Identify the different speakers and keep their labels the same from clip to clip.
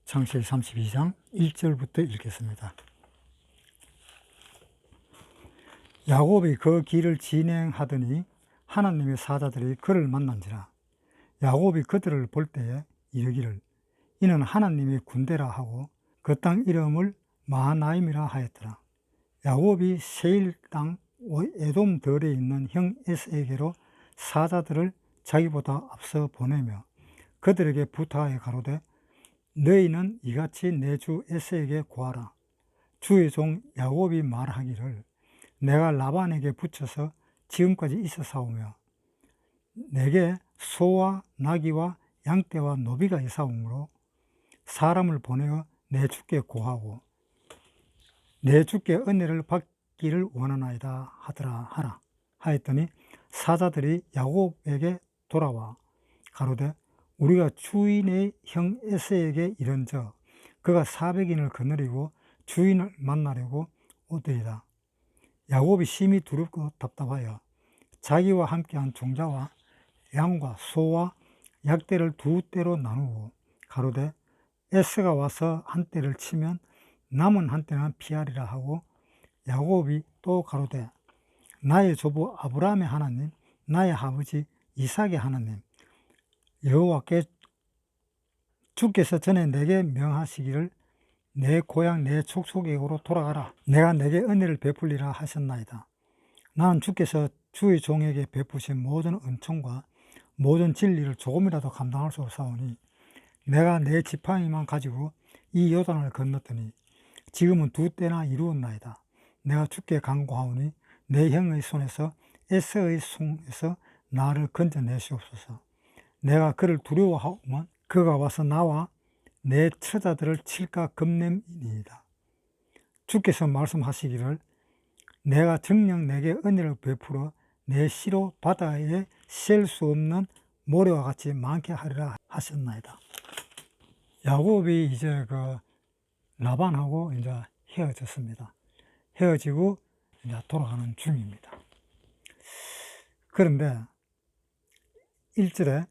Speaker 1: 창세기 32장 1절부터 읽겠습니다. 야곱이 그 길을 진행하더니 하나님의 사자들이 그를 만난지라. 야곱이 그들을 볼 때에 이르기를 이는 하나님의 군대라 하고 그 땅 이름을 마하나임이라 하였더라. 야곱이 세일 땅 에돔 들에 있는 형 에스에게로 사자들을 자기보다 앞서 보내며 그들에게 부탁하여 가로되 너희는 이같이 내 주 에스에게 구하라. 주의 종 야곱이 말하기를 내가 라반에게 붙여서 지금까지 있어사오며 내게 소와 나귀와 양떼와 노비가 있사오므로 사람을 보내어 내 주께 구하고 내 주께 은혜를 받기를 원하나이다 하라 하였더니 사자들이 야곱에게 돌아와 가로되 우리가 주인의 형 에스에게 이른저 그가 400인을 거느리고 주인을 만나려고 오더이다. 야곱이 심히 두렵고 답답하여 자기와 함께한 종자와 양과 소와 약대를 두 떼로 나누고 가로되 에스가 와서 한 떼를 치면 남은 한 떼는 피하리라 하고 야곱이 또 가로되 나의 조부 아브라함의 하나님 나의 아버지 이삭의 하나님 여호와께 주께서 전에 내게 명하시기를 내 고향 내 족속에게로 돌아가라. 내가 내게 은혜를 베풀리라 하셨나이다. 나는 주께서 주의 종에게 베푸신 모든 은총과 모든 진리를 조금이라도 감당할 수 없사오니 내가 내 지팡이만 가지고 이 요단을 건넜더니 지금은 두 때나 이루었나이다. 내가 주께 간구하오니 내 형의 손에서 에서의 손에서 나를 건져내시옵소서. 내가 그를 두려워하오면 그가 와서 나와 내 처자들을 칠까 겁냄이니이다. 주께서 말씀하시기를 내가 정녕 내게 은혜를 베풀어 내 시로 바다에 셀 수 없는 모래와 같이 많게 하리라 하셨나이다. 야곱이 이제 라반하고 이제 헤어졌습니다. 헤어지고 이제 돌아가는 중입니다. 그런데 1절에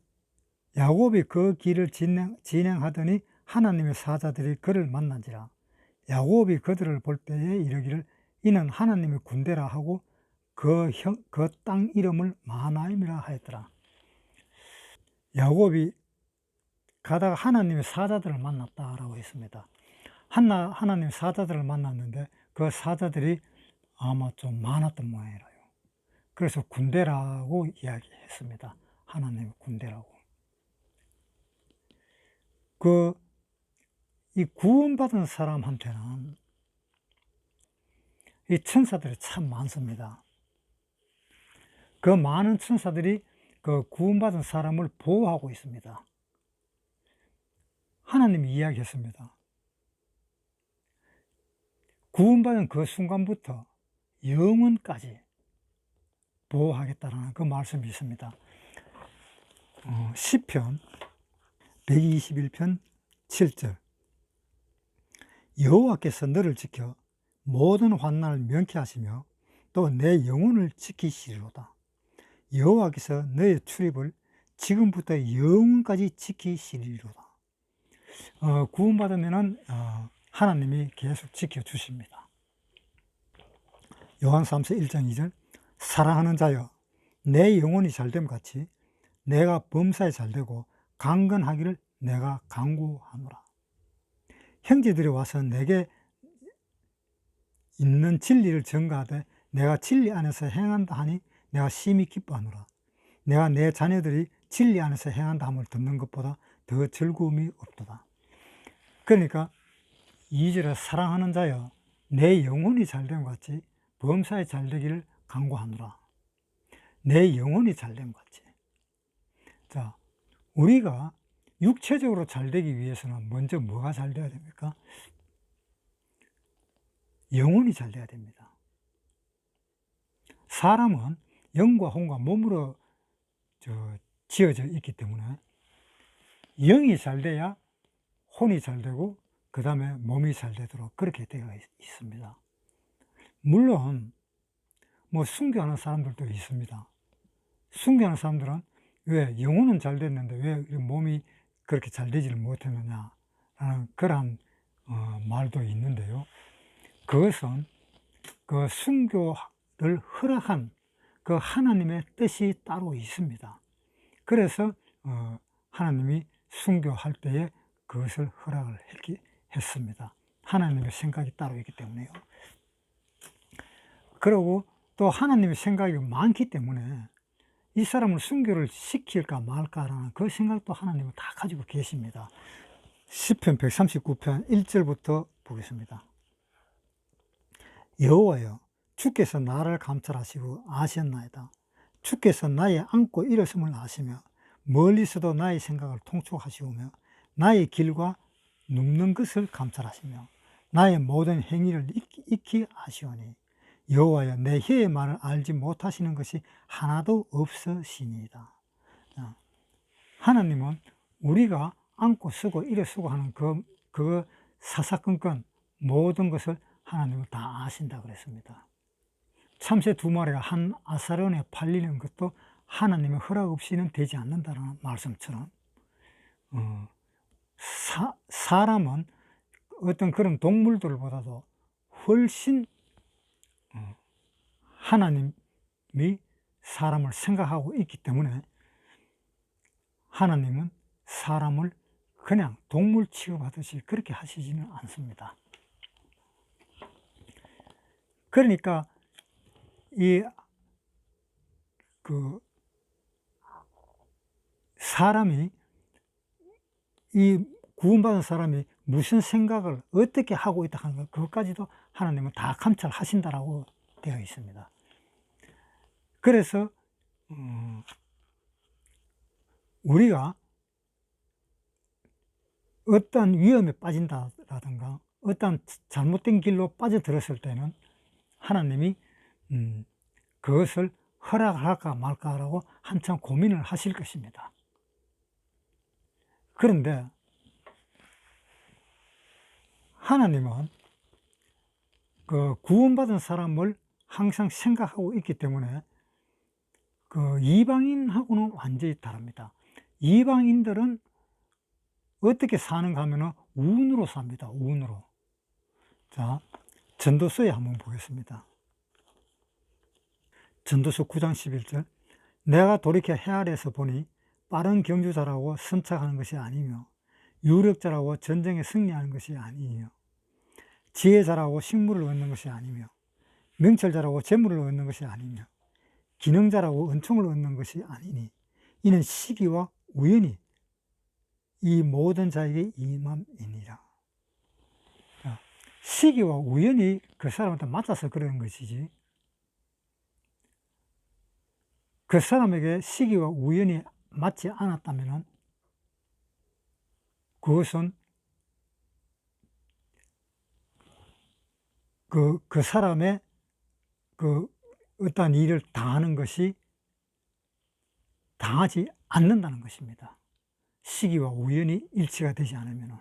Speaker 1: 야곱이 그 길을 진행하더니 하나님의 사자들이 그를 만난지라. 야곱이 그들을 볼 때에 이르기를 이는 하나님의 군대라 하고 그 땅 이름을 마하나임이라 하였더라. 야곱이 가다가 하나님의 사자들을 만났다라고 했습니다. 하나님의 사자들을 만났는데 그 사자들이 아마 좀 많았던 모양이라요. 그래서 군대라고 이야기했습니다. 하나님의 군대라고. 이 구원받은 사람한테는 이 천사들이 참 많습니다. 그 많은 천사들이 그 구원받은 사람을 보호하고 있습니다. 하나님이 이야기했습니다. 구원받은 그 순간부터 영원까지 보호하겠다라는 그 말씀이 있습니다. 시편 121편 7절 여호와께서 너를 지켜 모든 환난을 명쾌하시며 또 내 영혼을 지키시리로다. 여호와께서 너의 출입을 지금부터 영원까지 지키시리로다. 구원받으면은 하나님이 계속 지켜주십니다. 요한삼서 1장 2절 사랑하는 자여 내 영혼이 잘됨 같이 내가 범사에 잘되고 강건하기를 내가 간구하노라. 형제들이 와서 내게 있는 진리를 전가하되 내가 진리 안에서 행한다 하니 내가 심히 기뻐하노라. 내가 내 자녀들이 진리 안에서 행한다 함을 듣는 것보다 더 즐거움이 없도다. 그러니까 2절에 사랑하는 자여 내 영혼이 잘됨 같이 범사에 잘되기를 간구하노라. 내 영혼이 잘됨 같이. 자, 우리가 육체적으로 잘되기 위해서는 먼저 뭐가 잘 돼야 됩니까? 영혼이 잘 돼야 됩니다. 사람은 영과 혼과 몸으로 지어져 있기 때문에 영이 잘 돼야 혼이 잘 되고 그 다음에 몸이 잘 되도록 그렇게 되어 있습니다. 물론 순교하는 사람들도 있습니다. 순교하는 사람들은 왜 영혼은 잘 됐는데 왜 몸이 그렇게 잘 되지를 못했느냐 그러한 말도 있는데요. 그것은 그 순교를 허락한 그 하나님의 뜻이 따로 있습니다. 그래서 하나님이 순교할 때에 그것을 허락을 했습니다. 하나님의 생각이 따로 있기 때문에요. 그리고 또 하나님의 생각이 많기 때문에 이 사람을 순교를 시킬까 말까라는 그 생각도 하나님은 다 가지고 계십니다. 시편 139편 1절부터 보겠습니다. 여호와여, 주께서 나를 감찰하시고 아셨나이다. 주께서 나의 앉고 일어섬을 아시며 멀리서도 나의 생각을 통촉하시오며 나의 길과 눕는 것을 감찰하시며 나의 모든 행위를 익히 아시오니 여호와여, 내 혀의 말을 알지 못하시는 것이 하나도 없으시니이다. 하나님은 우리가 앉고 쓰고 일어서고 하는 그 사사건건 모든 것을 하나님은 다 아신다 그랬습니다. 참새 두 마리가 한 아사론에 팔리는 것도 하나님의 허락 없이는 되지 않는다는 말씀처럼 사람은 어떤 그런 동물들보다도 훨씬 하나님이 사람을 생각하고 있기 때문에 하나님은 사람을 그냥 동물 취급하듯이 그렇게 하시지는 않습니다. 그러니까 사람이, 이 구원받은 사람이 무슨 생각을 어떻게 하고 있다 하는 것, 그것까지도 하나님은 다 감찰하신다라고 되어 있습니다. 그래서 우리가 어떤 위험에 빠진다라든가 어떤 잘못된 길로 빠져들었을 때는 하나님이 그것을 허락할까 말까라고 한참 고민을 하실 것입니다. 그런데 하나님은 그 구원받은 사람을 항상 생각하고 있기 때문에 그 이방인하고는 완전히 다릅니다. 이방인들은 어떻게 사는가 하면 운으로 삽니다. 운으로. 자, 전도서에 한번 보겠습니다. 전도서 9장 11절. 내가 돌이켜 헤아려서 보니 빠른 경주자라고 선착하는 것이 아니며 유력자라고 전쟁에 승리하는 것이 아니며 지혜자라고 식물을 얻는 것이 아니며 명철자라고 재물을 얻는 것이 아니며 기능자라고 은총을 얻는 것이 아니니 이는 시기와 우연이 이 모든 자에게 임함이니라. 시기와 우연이 그 사람한테 맞아서 그러는 것이지, 그 사람에게 시기와 우연이 맞지 않았다면 그것은 그 사람의 그 어떠한 일을 당하는 것이 당하지 않는다는 것입니다. 시기와 우연이 일치가 되지 않으면.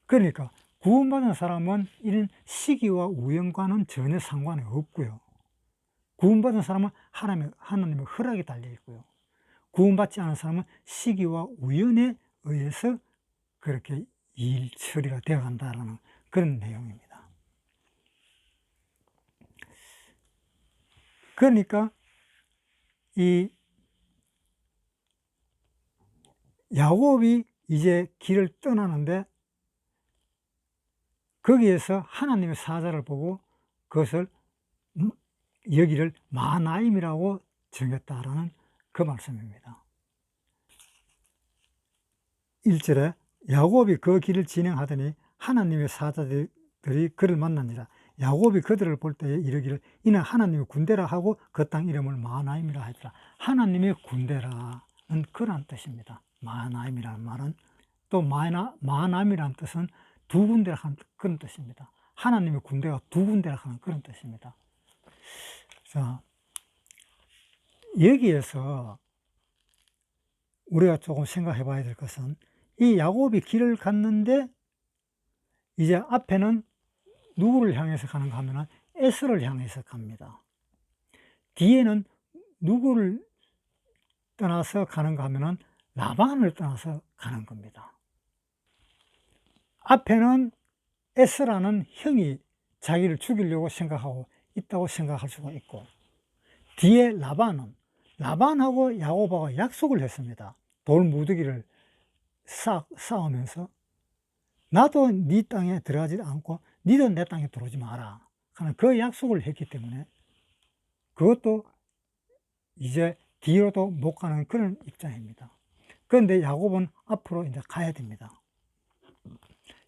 Speaker 1: 그러니까 구원받은 사람은 이런 시기와 우연과는 전혀 상관이 없고요. 구원받은 사람은 하나님의 허락이 달려 있고요. 구원받지 않은 사람은 시기와 우연에 의해서 그렇게 일 처리가 되어 간다는 그런 내용입니다. 그러니까 이 야곱이 이제 길을 떠나는데 거기에서 하나님의 사자를 보고 그것을 여기를 마하나임이라고 정했다라는 그 말씀입니다. 1절에 야곱이 그 길을 진행하더니 하나님의 사자들이 그를 만난지라. 야곱이 그들을 볼 때에 이르기를 이는 하나님의 군대라 하고 그 땅 이름을 마하나임이라 하더라. 하나님의 군대라는 그런 뜻입니다. 마하나임이라는 말은 또 마하나임이라는 뜻은 두 군데라 하는 그런 뜻입니다. 하나님의 군대가 두 군데라 하는 그런 뜻입니다. 자, 여기에서 우리가 조금 생각해 봐야 될 것은 이 야곱이 길을 갔는데 이제 앞에는 누구를 향해서 가는가 하면 에서를 향해서 갑니다. 뒤에는 누구를 떠나서 가는가 하면 라반을 떠나서 가는 겁니다. 앞에는 에스라는 형이 자기를 죽이려고 생각하고 있다고 생각할 수가 있고, 뒤에 라반하고 야곱하고 약속을 했습니다. 돌무더기를 쌓으면서 나도 네 땅에 들어가지 않고 니도 내 땅에 들어오지 마라 하는 그 약속을 했기 때문에 그것도 이제 뒤로도 못 가는 그런 입장입니다. 그런데 야곱은 앞으로 이제 가야 됩니다.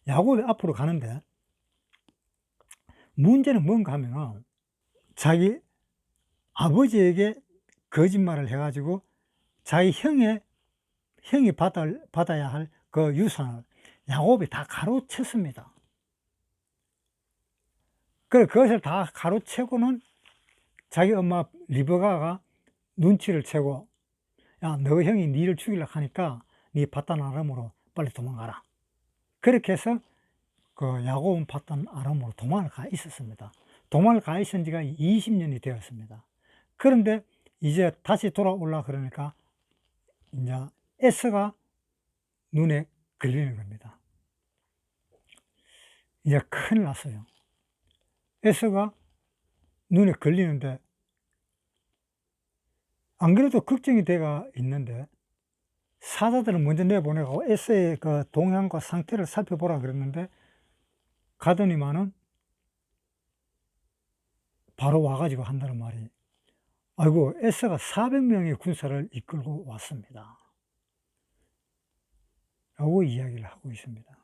Speaker 1: 야곱이 앞으로 가는데 문제는 뭔가 하면 자기 아버지에게 거짓말을 해가지고 자기 형이 받아야 할 그 유산을 야곱이 다 가로챘습니다. 그것을 다 가로채고는 자기 엄마 리브가가 눈치를 채고, 야, 너 형이 니를 죽이려고 하니까 니 바단 아람으로 빨리 도망가라. 그렇게 해서 그 야곱은 바단 아람으로 도망을 가 있었습니다. 도망을 가 있은 지가 20년이 되었습니다. 그런데 이제 다시 돌아올라 그러니까 이제 에서가 눈에 걸리는 겁니다. 이제 큰일 났어요. 에서가 눈에 걸리는데 안 그래도 걱정이 돼가 있는데 사자들을 먼저 내보내고 에서의 그 동향과 상태를 살펴보라 그랬는데 가더니만은 바로 와가지고 한다는 말이, 아이고, 에서가 400명의 군사를 이끌고 왔습니다 라고 이야기를 하고 있습니다.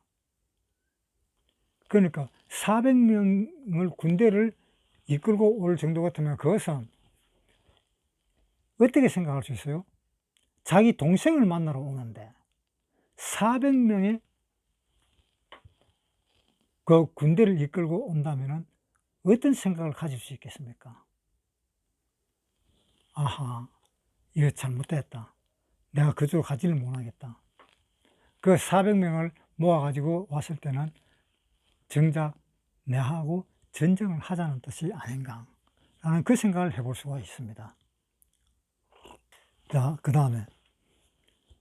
Speaker 1: 그러니까 400명을 군대를 이끌고 올 정도 같으면 그것은 어떻게 생각할 수 있어요? 자기 동생을 만나러 오는데 400명의 그 군대를 이끌고 온다면 어떤 생각을 가질 수 있겠습니까? 아하, 이거 잘못됐다. 내가 그쪽으로 가지를 못하겠다. 그 400명을 모아가지고 왔을 때는 정작 내하고 전쟁을 하자는 뜻이 아닌가 라는 그 생각을 해볼 수가 있습니다. 자, 그 다음에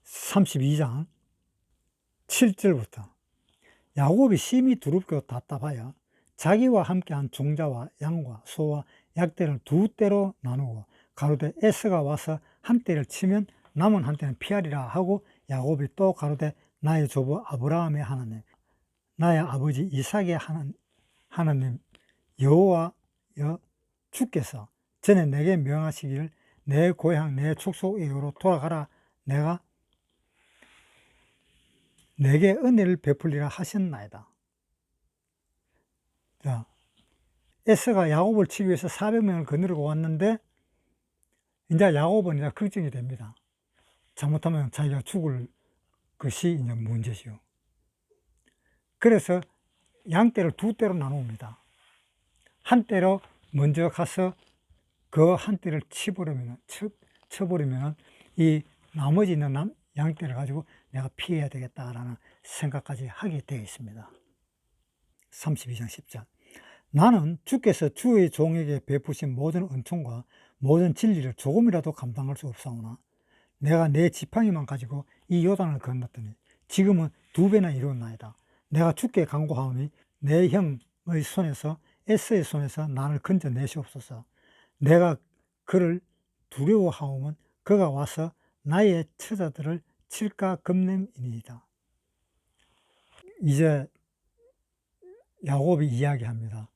Speaker 1: 32장 7절부터 야곱이 심히 두렵고 답답하여 자기와 함께한 종자와 양과 소와 약대를 두 떼로 나누고 가로되 에스가 와서 한 떼를 치면 남은 한 떼는 피하리라 하고 야곱이 또 가로되 나의 조부 아브라함의 하나님 나의 아버지 이삭의 하나님 여호와여 주께서 전에 내게 명하시기를 내 고향 내 축소에게로 돌아가라 내가 내게 은혜를 베풀리라 하셨나이다. 자, 에서가 야곱을 치기 위해서 400명을 거느리고 왔는데 이제 야곱은 이제 걱정이 됩니다. 잘못하면 자기가 죽을 것이 이제 문제죠. 그래서 양떼를 두 떼로 나눕니다. 한 떼로 먼저 가서 그 한 떼를 쳐버리면 이 나머지 있는 양떼를 가지고 내가 피해야 되겠다라는 생각까지 하게 되어 있습니다. 32장 10절 나는 주께서 주의 종에게 베푸신 모든 은총과 모든 진리를 조금이라도 감당할 수 없사오나 내가 내 지팡이만 가지고 이 요단을 건넜더니 지금은 2배나 이루었나이다. 내가 주께 간구하오니 내 형의 손에서 에서의 손에서 나를 건져내시옵소서. 내가 그를 두려워하오면 그가 와서 나의 처자들을 칠까 겁냄이니이다. 이제 야곱이 이야기합니다.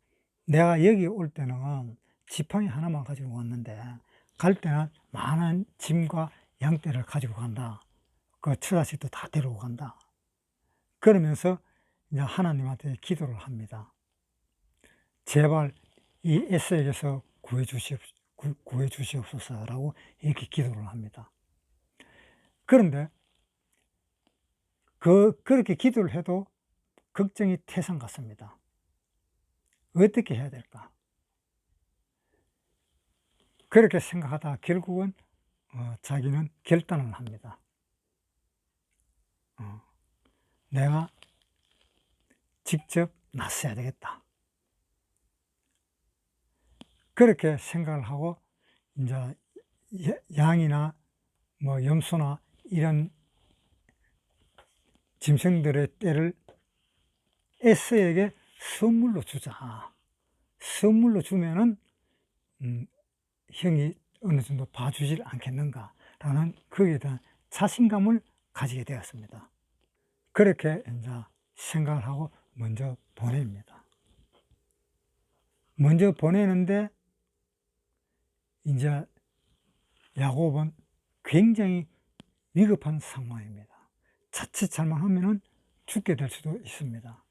Speaker 1: 내가 여기 올 때는 지팡이 하나만 가지고 왔는데 갈 때는 많은 짐과 양떼를 가지고 간다. 그 처자식도 다 데리고 간다. 그러면서 이제 하나님한테 기도를 합니다. 제발 이 에서에게서 구해 주시옵소서라고 이렇게 기도를 합니다. 그런데 그렇게 기도를 해도 걱정이 태산 같습니다. 어떻게 해야 될까? 그렇게 생각하다 결국은 자기는 결단을 합니다. 내가 직접 나서야 되겠다. 그렇게 생각을 하고 이제 양이나 뭐 염소나 이런 짐승들의 떼를 에서에게 선물로 주자. 선물로 주면은 형이 어느 정도 봐주질 않겠는가라는 거기에 대한 자신감을 가지게 되었습니다. 그렇게 이제 생각을 하고 먼저 보냅니다. 먼저 보내는데 이제 야곱은 굉장히 위급한 상황입니다. 자칫 잘못하면은 죽게 될 수도 있습니다.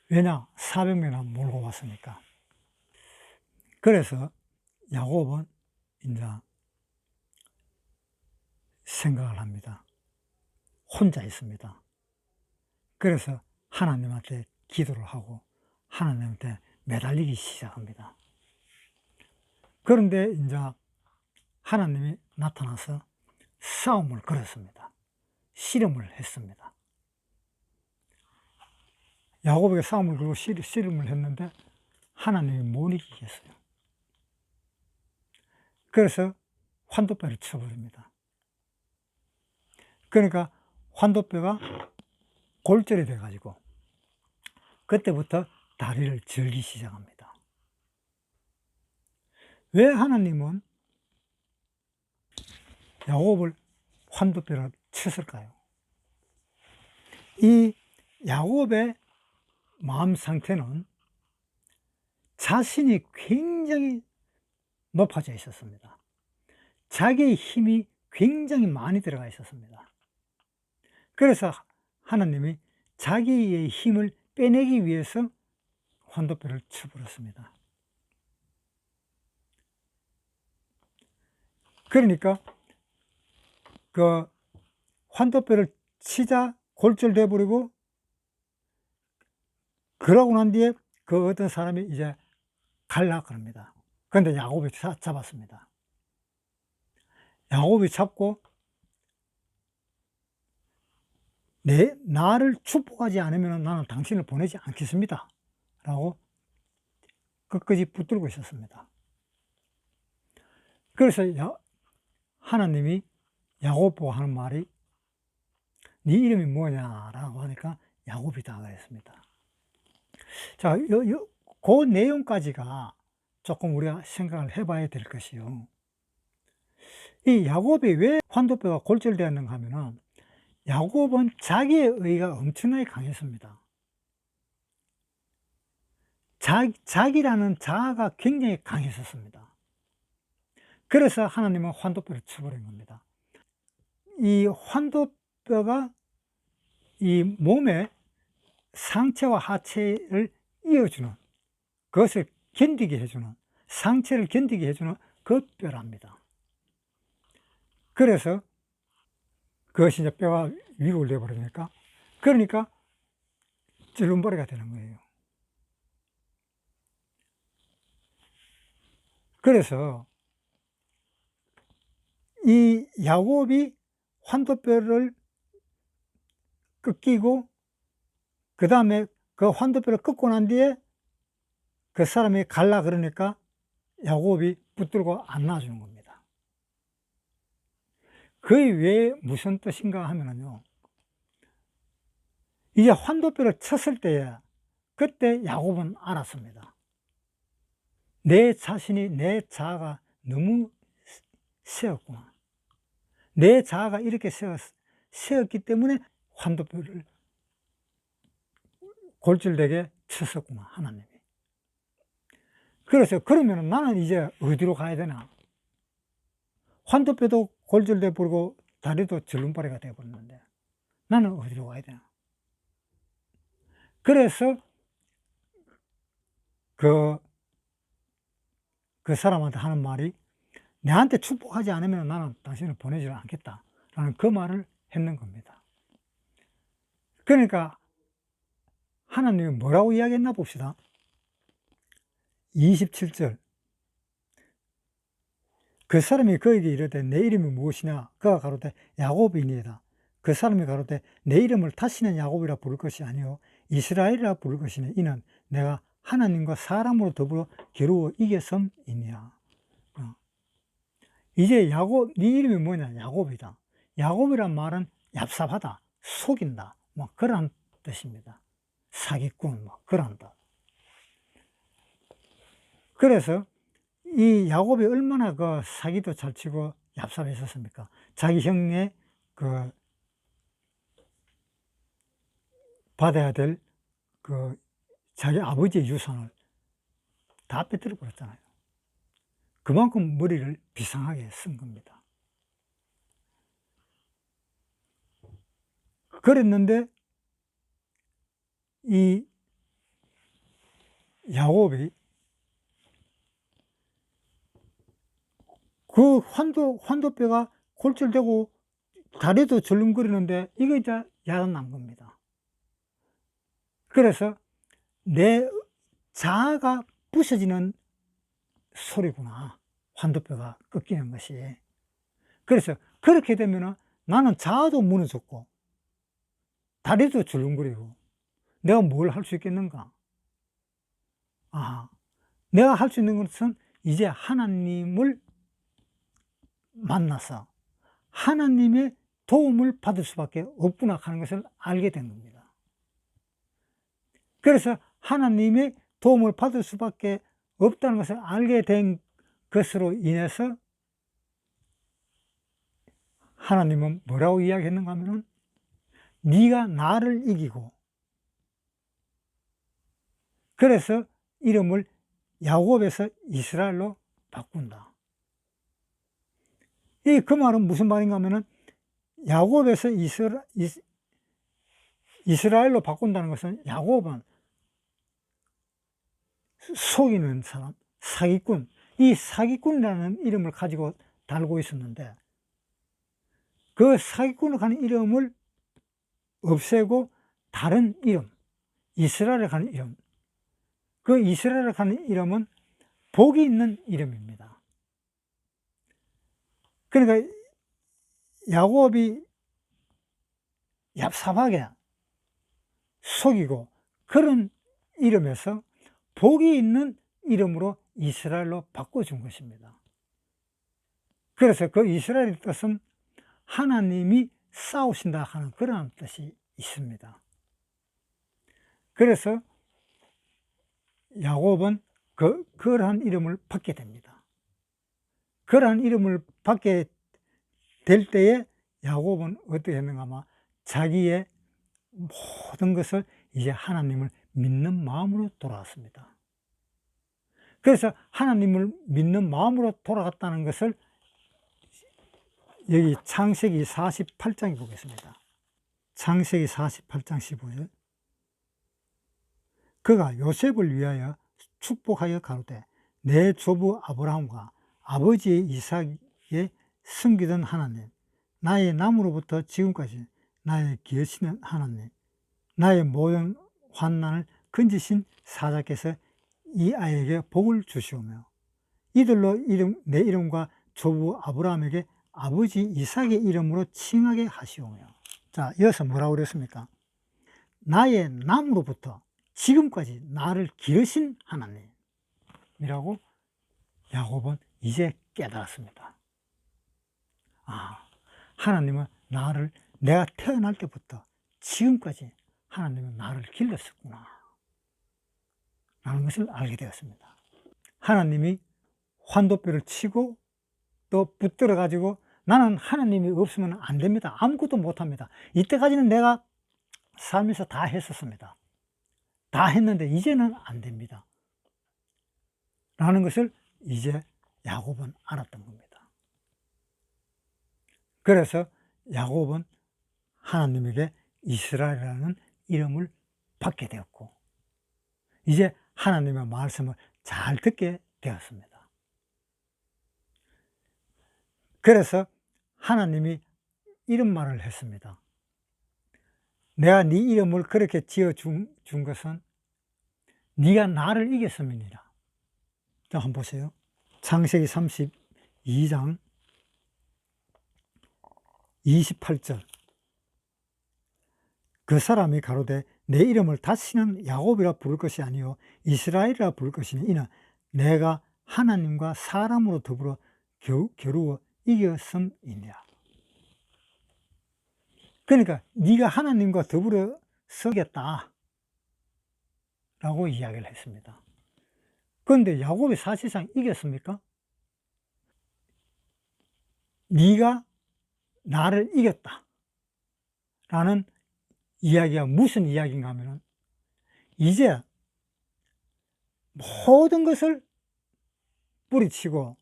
Speaker 1: 왜냐? 400명이나 몰고 왔으니까. 그래서 야곱은 이제 생각을 합니다. 혼자 있습니다. 그래서 하나님한테 기도를 하고 하나님한테 매달리기 시작합니다. 그런데 이제 하나님이 나타나서 싸움을 걸었습니다. 씨름을 했습니다. 야곱에게 싸움을 걸고 씨름을 했는데 하나님이 못 이기겠어요. 그래서 환도뼈를 쳐버립니다. 그러니까 환도뼈가 골절이 돼가지고 그때부터 다리를 절기 시작합니다. 왜 하나님은 야곱을 환도뼈를 쳤을까요? 이 야곱의 마음 상태는 자신이 굉장히 높아져 있었습니다. 자기의 힘이 굉장히 많이 들어가 있었습니다. 그래서 하나님이 자기의 힘을 빼내기 위해서 환도뼈를 쳐버렸습니다. 그러니까 그 환도뼈를 치자 골절돼 버리고, 그러고 난 뒤에 그 어떤 사람이 이제 갈라 그럽니다. 그런데 야곱이 잡았습니다. 야곱이 잡고 나를 축복하지 않으면 나는 당신을 보내지 않겠습니다 라고 끝까지 붙들고 있었습니다. 그래서 하나님이 야곱 보고 하는 말이 네 이름이 뭐냐라고 하니까 야곱이다 그랬습니다. 자, 그 내용까지가 조금 우리가 생각을 해봐야 될 것이요. 이 야곱이 왜 환도뼈가 골절되었는가 하면은 야곱은 자기의 의가 엄청나게 강했습니다. 자기라는 자아가 굉장히 강했었습니다. 그래서 하나님은 환도뼈를 쳐버린 겁니다. 이 환도뼈가 이 몸에 상체와 하체를 이어주는, 그것을 견디게 해주는, 상체를 견디게 해주는 그 뼈랍니다. 그래서 그것이 이제 뼈가 위로 올려버리니까, 그러니까 찔름벌이가 되는 거예요. 그래서 이 야곱이 환도뼈를 끊기고, 그 다음에 그 환도뼈를 끊고 난 뒤에 그 사람이 갈라 그러니까 야곱이 붙들고 안 놔주는 겁니다. 그게 왜 무슨 뜻인가 하면요, 이제 환도뼈를 쳤을 때에 그때 야곱은 알았습니다. 내 자신이, 내 자아가 너무 세었구나. 내 자아가 이렇게 세었기 때문에 환도뼈를 골절되게 쳤었구나, 하나님이. 그래서 그러면 나는 이제 어디로 가야 되나? 환도뼈도 골절돼 버리고 다리도 절름발이가 돼 버렸는데 나는 어디로 가야 되나? 그래서 그 사람한테 하는 말이, 내한테 축복하지 않으면 나는 당신을 보내지 않겠다라는 그 말을 했는 겁니다. 그러니까 하나님이 뭐라고 이야기했나 봅시다. 27절, 그 사람이 그에게 이르되 내 이름이 무엇이냐? 그가 가로되 야곱이니이다. 그 사람이 가로되 내 이름을 다시는 야곱이라 부를 것이 아니요 이스라엘이라 부를 것이니 이는 내가 하나님과 사람으로 더불어 겨루어 이겼음이니라. 이제 야곱, 네 이름이 뭐냐? 야곱이다. 야곱이란 말은 얍삽하다, 속인다, 뭐 그런 뜻입니다. 사기꾼, 뭐, 그런다. 그래서 이 야곱이 얼마나 그 사기도 잘 치고 얍삽했었습니까? 자기 형의 그 받아야 될 그 자기 아버지의 유산을 다 빼뜨려 버렸잖아요. 그만큼 머리를 비상하게 쓴 겁니다. 그랬는데 이 야곱이 그 환도뼈가 골절되고 다리도 절름거리는데 이게 이제 야단난 겁니다. 그래서 내 자아가 부서지는 소리구나. 환도뼈가 꺾이는 것이. 그래서 그렇게 되면 나는 자아도 무너졌고 다리도 절름거리고 내가 뭘 할 수 있겠는가? 내가 할 수 있는 것은 이제 하나님을 만나서 하나님의 도움을 받을 수밖에 없구나 하는 것을 알게 된 겁니다. 그래서 하나님의 도움을 받을 수밖에 없다는 것을 알게 된 것으로 인해서 하나님은 뭐라고 이야기했는가 하면 네가 나를 이기고 그래서 이름을 야곱에서 이스라엘로 바꾼다. 그 말은 무슨 말인가 하면 야곱에서 이스라엘로 바꾼다는 것은 야곱은 속이는 사람, 사기꾼, 이 사기꾼이라는 이름을 가지고 달고 있었는데 그 사기꾼으로 가는 이름을 없애고 다른 이름, 이스라엘에 가는 이름, 그 이스라엘에 가는 이름은 복이 있는 이름입니다. 그러니까 야곱이 얍삽하게 속이고 그런 이름에서 복이 있는 이름으로 이스라엘로 바꿔준 것입니다. 그래서 그 이스라엘의 뜻은 하나님이 싸우신다 하는 그런 뜻이 있습니다. 그래서 야곱은 그러한 이름을 받게 됩니다. 그러한 이름을 받게 될 때에 야곱은 어떻게 했는가 하면 자기의 모든 것을 이제 하나님을 믿는 마음으로 돌아왔습니다. 그래서 하나님을 믿는 마음으로 돌아갔다는 것을 여기 창세기 48장에 보겠습니다. 창세기 48장 15절. 그가 요셉을 위하여 축복하여 가로되 내 조부 아브라함과 아버지의 이삭에 섬기던 하나님, 나의 남으로부터 지금까지 나의 기으시는 하나님, 나의 모든 환난을 건지신 사자께서 이 아이에게 복을 주시오며 이들로 내 이름과 조부 아브라함에게 아버지 이삭의 이름으로 칭하게 하시오며. 자, 여기서 뭐라고 그랬습니까? 나의 남으로부터 지금까지 나를 기르신 하나님이라고 야곱은 이제 깨달았습니다. 하나님은 내가 태어날 때부터 지금까지 하나님은 나를 길렀었구나 라는 것을 알게 되었습니다. 하나님이 환도뼈를 치고 또 붙들어 가지고 나는 하나님이 없으면 안 됩니다. 아무것도 못합니다. 이때까지는 내가 살면서 다 했었습니다. 다 했는데 이제는 안 됩니다 라는 것을 이제 야곱은 알았던 겁니다. 그래서 야곱은 하나님에게 이스라엘이라는 이름을 받게 되었고 이제 하나님의 말씀을 잘 듣게 되었습니다. 그래서 하나님이 이런 말을 했습니다. 내가 네 이름을 그렇게 지어준 것은 네가 나를 이겼음이니라. 자, 한번 보세요. 창세기 32장 28절. 그 사람이 가로되 내 이름을 다시는 야곱이라 부를 것이 아니요 이스라엘이라 부를 것이니 이는 내가 하나님과 사람으로 더불어 겨루어 이겼음이니라. 그러니까 네가 하나님과 더불어 서겠다. 라고 이야기를 했습니다. 그런데 야곱이 사실상 이겼습니까? 네가 나를 이겼다 라는 이야기가 무슨 이야기인가 하면, 이제 모든 것을 뿌리치고,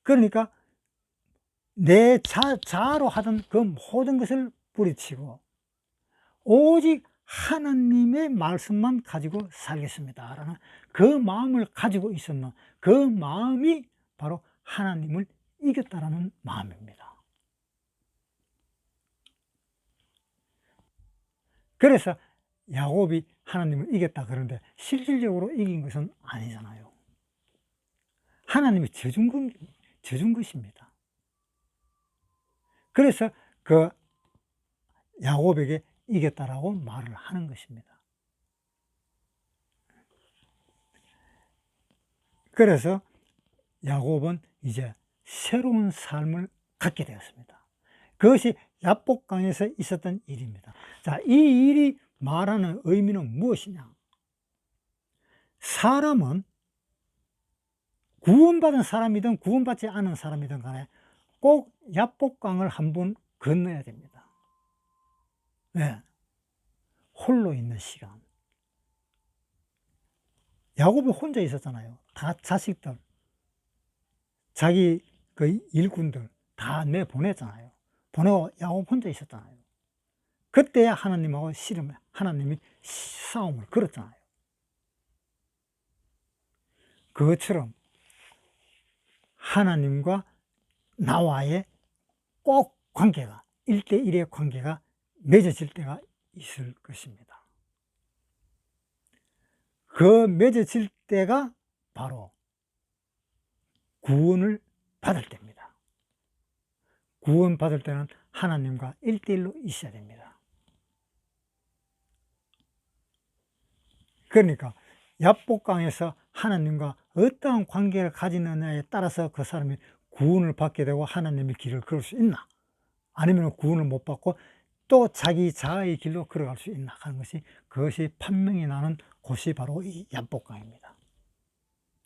Speaker 1: 그러니까 내 자아로 하던 그 모든 것을 뿌리치고 오직 하나님의 말씀만 가지고 살겠습니다 라는 그 마음을 가지고 있었는, 그 마음이 바로 하나님을 이겼다라는 마음입니다. 그래서 야곱이 하나님을 이겼다 그러는데 실질적으로 이긴 것은 아니잖아요. 하나님이 져준 것입니다. 그래서 그 야곱에게 이겼다라고 말을 하는 것입니다. 그래서 야곱은 이제 새로운 삶을 갖게 되었습니다. 그것이 야복강에서 있었던 일입니다. 자, 이 일이 말하는 의미는 무엇이냐? 사람은 구원받은 사람이든 구원받지 않은 사람이든 간에 꼭 야복강을 한번 건너야 됩니다. 왜? 홀로 있는 시간. 야곱이 혼자 있었잖아요. 다 자식들, 자기 그 일꾼들 다 내보냈잖아요. 보내고 야곱 혼자 있었잖아요. 그때야 하나님하고 하나님이 싸움을 걸었잖아요. 그것처럼 하나님과 나와의 꼭 관계가 1대1의 관계가 맺어질 때가 있을 것입니다. 그 맺어질 때가 바로 구원을 받을 때입니다. 구원 받을 때는 하나님과 1대1로 있어야 됩니다. 그러니까 야복강에서 하나님과 어떠한 관계를 가지느냐에 따라서 그 사람이 구원을 받게 되고 하나님의 길을 걸을 수 있나, 아니면 구원을 못 받고 또 자기 자아의 길로 걸어갈 수 있나 하는 것이, 그것이 판명이 나는 곳이 바로 이 야복강입니다.